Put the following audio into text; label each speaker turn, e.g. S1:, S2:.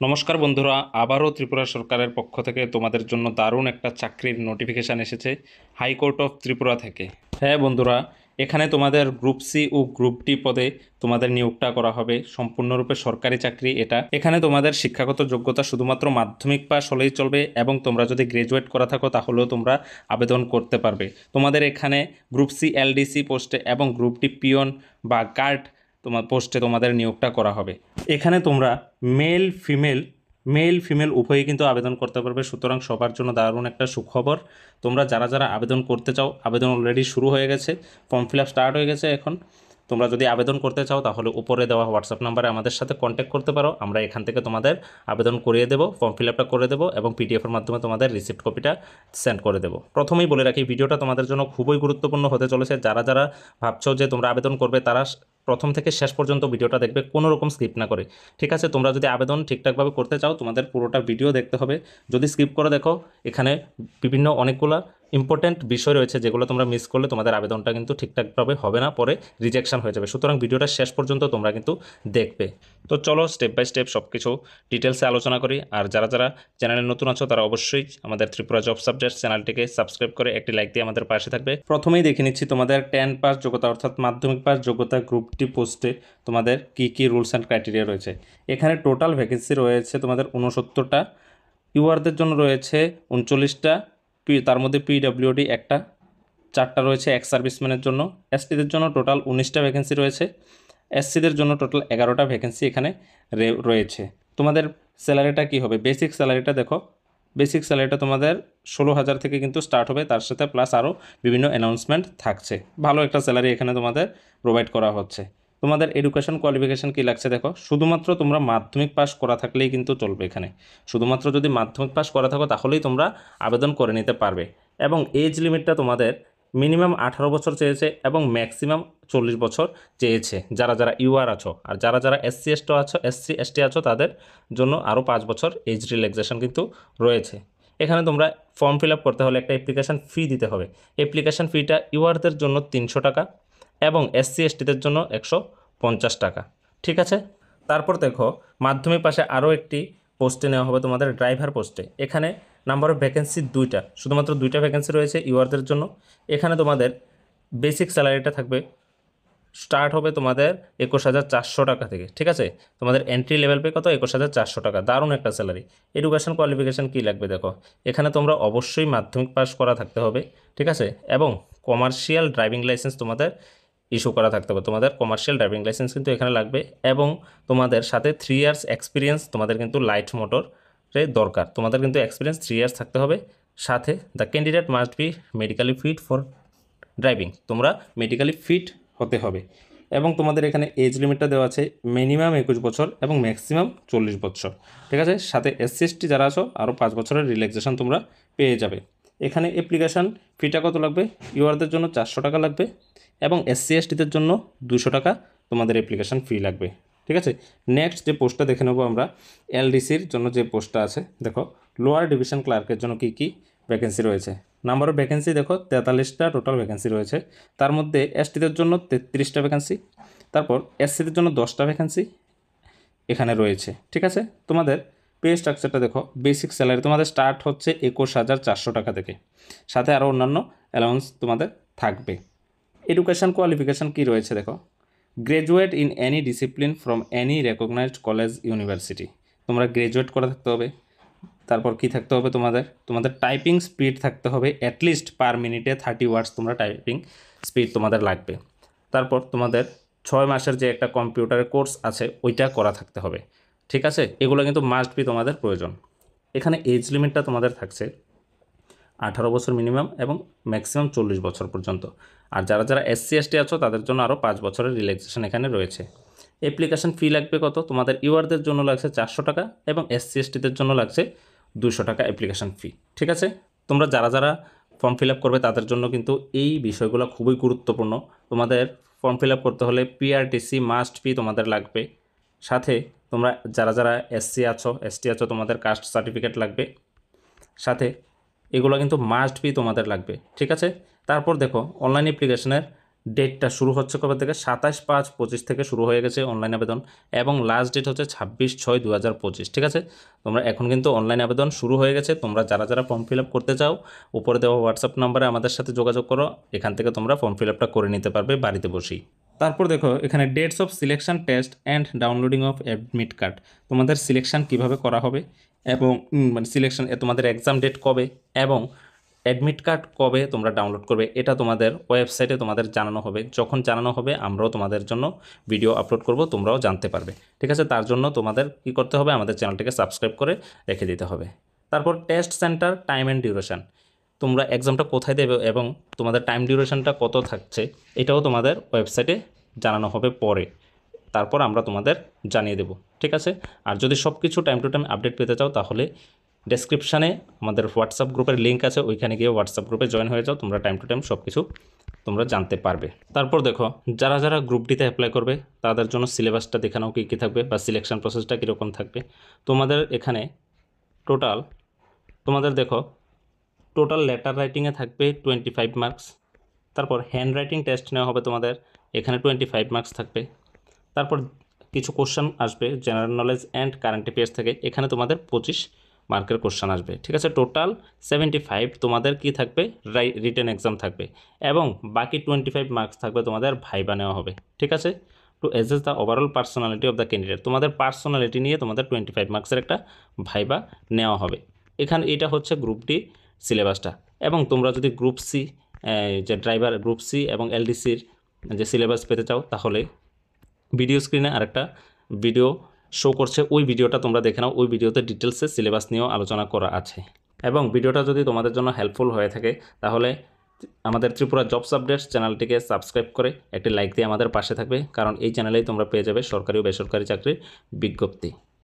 S1: নমস্কার বন্ধুরা, আবারও ত্রিপুরা সরকারের পক্ষ থেকে তোমাদের জন্য দারুণ একটা চাকরির নোটিফিকেশান এসেছে হাইকোর্ট অফ ত্রিপুরা থেকে। হ্যাঁ বন্ধুরা, এখানে তোমাদের গ্রুপ সি ও গ্রুপ ডি পদে তোমাদের নিয়োগটা করা হবে। সম্পূর্ণরূপে সরকারি চাকরি এটা। এখানে তোমাদের শিক্ষাগত যোগ্যতা শুধুমাত্র মাধ্যমিক পাস হলেই চলবে, এবং তোমরা যদি গ্রাজুয়েট করা থাকো তাহলেও তোমরা আবেদন করতে পারবে। তোমাদের এখানে গ্রুপ সি এলডিসি পোস্টে এবং গ্রুপ ডি পিয়ন বা গার্ড তোমার পোস্টে তোমাদের নিয়োগটা করা হবে। এখানে তোমরা মেল ফিমেল উভয়ই কিন্তু আবেদন করতে পারবে। সুতরাং সবার জন্য দারুণ একটা সুখবর। তোমরা যারা যারা আবেদন করতে চাও, আবেদন অলরেডি শুরু হয়ে গেছে, ফর্ম ফিল আপ স্টার্ট হয়ে গেছে। এখন তোমরা যদি আবেদন করতে চাও তাহলে উপরে দেওয়া হোয়াটসঅ্যাপ নাম্বারে আমাদের সাথে কন্ট্যাক্ট করতে পারো। আমরা এখান থেকে তোমাদের আবেদন করিয়ে দেবো, ফর্ম ফিল আপটা করে দেবো এবং পিডিএফের মাধ্যমে তোমাদের রিসিপ্ট কপিটা সেন্ড করে দেবো। প্রথমেই বলে রাখি, ভিডিওটা তোমাদের জন্য খুবই গুরুত্বপূর্ণ হতে চলেছে। যারা যারা ভাবছো যে তোমরা আবেদন করবে তারা প্রথম থেকে শেষ পর্যন্ত ভিডিওটা দেখবে, কোনো রকম স্কিপ না করে। ঠিক আছে? তোমরা যদি আবেদন ঠিকঠাকভাবে করতে চাও তোমাদের পুরোটা ভিডিও দেখতে হবে। যদি স্কিপ করে দেখো, এখানে বিভিন্ন অনেকগুলো ইম্পর্ট্যান্ট বিষয় রয়েছে যেগুলো তোমরা মিস করলে তোমাদের আবেদনটা কিন্তু ঠিকঠাকভাবে হবে না, পরে রিজেকশন হয়ে যাবে। সুতরাং ভিডিওটা শেষ পর্যন্ত তোমরা কিন্তু দেখবে। তো চলো স্টেপ বাই স্টেপ সব কিছু ডিটেলসে আলোচনা করি। আর যারা যারা চ্যানেলে নতুন আছো তারা অবশ্যই আমাদের ত্রিপুরা জব সাবজেক্ট চ্যানেলটিকে সাবস্ক্রাইব করে একটি লাইক দিয়ে আমাদের পাশে থাকবে। প্রথমেই দেখে নিচ্ছি তোমাদের 10 পাস যোগ্যতা অর্থাৎ মাধ্যমিক পাস যোগ্যতা গ্রুপ ডি পোস্টে তোমাদের কী রুলস অ্যান্ড ক্রাইটেরিয়া রয়েছে। এখানে টোটাল ভ্যাকেন্সি রয়েছে তোমাদের 69টা। ইউআরদের জন্য রয়েছে 39টা, তার মধ্যে পিডব্লিউডি একটা, 4টা রয়েছে এক্স সার্ভিসম্যানের জন্য। এসটিদের জন্য টোটাল 19টা ভ্যাকেন্সি রয়েছে। এসসিদের জন্য টোটাল 11টা ভ্যাকেন্সি এখানে রয়েছে। তোমাদের স্যালারিটা কী হবে? বেসিক স্যালারিটা দেখো, বেসিক স্যালারিটা তোমাদের 16,000 থেকে কিন্তু স্টার্ট হবে, তার সাথে প্লাস আরও বিভিন্ন অ্যানাউন্সমেন্ট থাকছে। ভালো একটা স্যালারি এখানে তোমাদের প্রোভাইড করা হচ্ছে। তোমাদের এডুকেশন কোয়ালিফিকেশান কী লাগছে দেখো, শুধুমাত্র তোমরা মাধ্যমিক পাস করা থাকলেই কিন্তু চলবে। এখানে শুধুমাত্র যদি মাধ্যমিক পাস করা থাকো তাহলেই তোমরা আবেদন করে নিতে পারবে। এবং এজ লিমিটটা তোমাদের মিনিমাম 18 বছর চেয়েছে এবং ম্যাক্সিমাম 40 বছর চেয়েছে যারা যারা ইউআর আছো। আর যারা যারা এসসি এসটি আছো তাদের জন্য আরও 5 বছর এজ রিল্যাক্সেশন কিন্তু রয়েছে। এখানে তোমরা ফর্ম ফিল আপ করতে হলে একটা অ্যাপ্লিকেশান ফি দিতে হবে। অ্যাপ্লিকেশান ফিটা ইউআরদের জন্য 300 টাকা এবং এসসি এসটিদের জন্য 150 টাকা। ঠিক আছে? তারপর দেখো, মাধ্যমিক পাশে আরও একটি পোস্টে নেওয়া হবে তোমাদের ড্রাইভার পোস্টে। এখানে নাম্বার অফ ভ্যাকেন্সি 2টা, শুধুমাত্র 2টা ভ্যাকেন্সি রয়েছে ইউআরদের জন্য। এখানে তোমাদের বেসিক স্যালারিটা থাকবে, স্টার্ট হবে তোমাদের 21,400 টাকা থেকে। ঠিক আছে? তোমাদের এন্ট্রি লেভেল পে কত? 21,400 টাকা। দারুণ একটা স্যালারি। এডুকেশন কোয়ালিফিকেশান কী লাগবে দেখো, এখানে তোমরা অবশ্যই মাধ্যমিক পাস করা থাকতে হবে। ঠিক আছে? এবং কমার্শিয়াল ড্রাইভিং লাইসেন্স তোমাদের ইস্যু করা থাকতে হবে। তোমাদের কমার্শিয়াল ড্রাইভিং লাইসেন্স কিন্তু এখানে লাগবে, এবং তোমাদের সাথে 3 ইয়ার্স এক্সপিরিয়েন্স তোমাদের কিন্তু লাইট মোটরে দরকার। তোমাদের কিন্তু এক্সপিরিয়েন্স 3 ইয়ার্স থাকতে হবে। সাথে the candidate must be medically fit for driving. তোমরা মেডিকেলি ফিট হতে হবে। এবং তোমাদের এখানে এজ লিমিটটা দেওয়া আছে মিনিমাম 21 বছর এবং ম্যাক্সিমাম 40 বছর। ঠিক আছে? সাথে এসসি এসটি যারা আছো আরও 5 বছরের রিল্যাক্সেশন তোমরা পেয়ে যাবে। এখানে অ্যাপ্লিকেশান ফিটা কত লাগবে? ইউআরদের জন্য 400 টাকা লাগবে এবং এসসি এসটিদের জন্য 200 টাকা তোমাদের অ্যাপ্লিকেশান ফি লাগবে। ঠিক আছে? নেক্সট যে পোস্টটা দেখে নেবো আমরা, এলডিসির জন্য যে পোস্টটা আছে দেখো, লোয়ার ডিভিশন ক্লার্কের জন্য কী কী ভ্যাকেন্সি রয়েছে। নাম্বার অফ ভ্যাকেন্সি দেখো 43টা টোটাল ভ্যাকেন্সি রয়েছে। তার মধ্যে এসটিদের জন্য 33টা ভ্যাকেন্সি, তারপর এসসিদের জন্য 10টা ভ্যাকেন্সি এখানে রয়েছে। ঠিক আছে? তোমাদের পে স্ট্রাকচারটা দেখো, বেসিক স্যালারি তোমাদের স্টার্ট হচ্ছে 21,400 টাকা থেকে, সাথে আরও অন্যান্য অ্যালাউন্স তোমাদের থাকবে। এডুকেশান কোয়ালিফিকেশান কী রয়েছে দেখো, graduate in any discipline from any recognised college university. তোমরা গ্র্যাজুয়েট করা থাকতে হবে। তারপর কি থাকতে হবে তোমাদের টাইপিং স্পিড থাকতে হবে অ্যাটলিস্ট পার মিনিটে 30 ওয়ার্ডস তোমরা টাইপিং স্পিড তোমাদের লাগবে। তারপর তোমাদের 6 মাসের যে একটা কম্পিউটারের কোর্স আছে ওইটা করা থাকতে হবে। ঠিক আছে? এগুলো কিন্তু মাস্ট বি তোমাদের প্রয়োজন। এখানে এজ লিমিটটা তোমাদের থাকছে 18 বছর মিনিমাম এবং ম্যাক্সিমাম 40 বছর পর্যন্ত। আর যারা যারা এসসি এসটি আছো তাদের জন্য আরও 5 বছরের রিল্যাক্সেশন এখানে রয়েছে। অ্যাপ্লিকেশান ফি লাগবে কত? তোমাদের ইউআরদের জন্য লাগছে 400 টাকা এবং এসসি এসটিদের জন্য লাগছে 200 টাকা অ্যাপ্লিকেশান ফি। ঠিক আছে? তোমরা যারা যারা ফর্ম ফিল আপ করবে তাদের জন্য কিন্তু এই বিষয়গুলো খুবই গুরুত্বপূর্ণ। তোমাদের ফর্ম ফিল আপ করতে হলে পিআরটিসি মাস্ট বি তোমাদের লাগবে। সাথে তোমরা যারা যারা এসসি আছো এসটি আছো তোমাদের কাস্ট সার্টিফিকেট লাগবে। সাথে এগুলো কিন্তু মাস্ট বি তোমাদের লাগবে। ঠিক আছে? তারপর দেখো, অনলাইন অ্যাপ্লিকেশনের ডেটটা শুরু হচ্ছে কবে থেকে? 27/5/25 থেকে শুরু হয়ে গেছে অনলাইন আবেদন, এবং লাস্ট ডেট হচ্ছে 26/6/2025। ঠিক আছে, তোমরা এখন কিন্তু অনলাইন আবেদন শুরু হয়ে গেছে। তোমরা যারা যারা ফর্ম ফিল আপ করতে চাও, উপরে দেওয়া হোয়াটসঅ্যাপ নাম্বারে আমাদের সাথে যোগাযোগ করো, এখান থেকে তোমরা ফর্ম ফিল আপটা করে নিতে পারবে বাড়িতে বসেই। তারপর দেখো এখানে dates of selection test and downloading of admit card, তোমাদের সিলেকশন কিভাবে করা হবে এবং মানে সিলেকশন তোমাদের এক্সাম ডেট কবে এবং অ্যাডমিট কার্ড কবে তোমরা ডাউনলোড করবে, এটা তোমাদের ওয়েবসাইটে তোমাদের জানানো হবে। যখন জানানো হবে আমরাও তোমাদের জন্য ভিডিও আপলোড করব, তোমরাও জানতে পারবে। ঠিক আছে, তার জন্য তোমাদের কী করতে হবে? আমাদের চ্যানেলটিকে সাবস্ক্রাইব করে রেখে দিতে হবে। তারপর test centre time and duration, তোমরা এক্সামটা কোথায় দেবে এবং তোমাদের টাইম ডিউরেশনটা কত থাকছে, এটাও তোমাদের ওয়েবসাইটে জানানো হবে পরে, তারপর আমরা তোমাদের জানিয়ে দেব। ঠিক আছে, আর যদি সব কিছু টাইম টু টাইম আপডেট পেতে চাও তাহলে ডেসক্রিপশানে আমাদের হোয়াটসঅ্যাপ গ্রুপের লিঙ্ক আছে, ওইখানে গিয়ে হোয়াটসঅ্যাপ গ্রুপে জয়েন হয়ে যাও, তোমরা টাইম টু টাইম সব কিছু তোমরা জানতে পারবে। তারপর দেখো যারা যারা গ্রুপ ডিতে অ্যাপ্লাই করবে তাদের জন্য সিলেবাসটা দেখানো কী থাকবে বা সিলেকশন প্রসেসটা কীরকম থাকবে। তোমাদের এখানে টোটাল লেটার রাইটিংয়ে থাকবে 25 মার্কস। তারপর হ্যান্ড রাইটিং টেস্ট নেওয়া হবে তোমাদের, এখানে 25 মার্কস থাকবে। তারপর কিছু কোশ্চেন আসবে general knowledge and current affairs থেকে, এখানে তোমাদের 25 মার্কের কোশ্চেন আসবে। ঠিক আছে, টোটাল 75 তোমাদের কি থাকবে? রিটেন এক্সাম থাকবে, এবং বাকি 25 মার্কস থাকবে তোমাদের ভাইবা নেওয়া হবে। ঠিক আছে, to assess the overall personality of the candidate, তোমাদের পার্সোনালিটি নিয়ে তোমাদের 25 মার্কসের একটা ভাইবা নেওয়া হবে। এখানে এটা হচ্ছে গ্রুপ ডি সিলেবাসটা। এবং তোমরা যদি গ্রুপ সি যে ড্রাইভার গ্রুপ সি এবং এলডিসির যে সিলেবাস পেতে চাও, তাহলে ভিডিও স্ক্রিনে আরেকটা ভিডিও শো করছে, ওই ভিডিওটা তোমরা দেখে নাও। ওই ভিডিওতে ডিটেলসে সিলেবাস নিয়েও আলোচনা করা আছে। এবং ভিডিওটা যদি তোমাদের জন্য হেল্পফুল হয়ে থাকে তাহলে আমাদের ত্রিপুরা জবস আপডেটস চ্যানেলটিকে সাবস্ক্রাইব করে একটি লাইক দিয়ে আমাদের পাশে থাকবে, কারণ এই চ্যানেলেই তোমরা পেয়ে যাবে সরকারি ও বেসরকারি চাকরির বিজ্ঞপ্তি।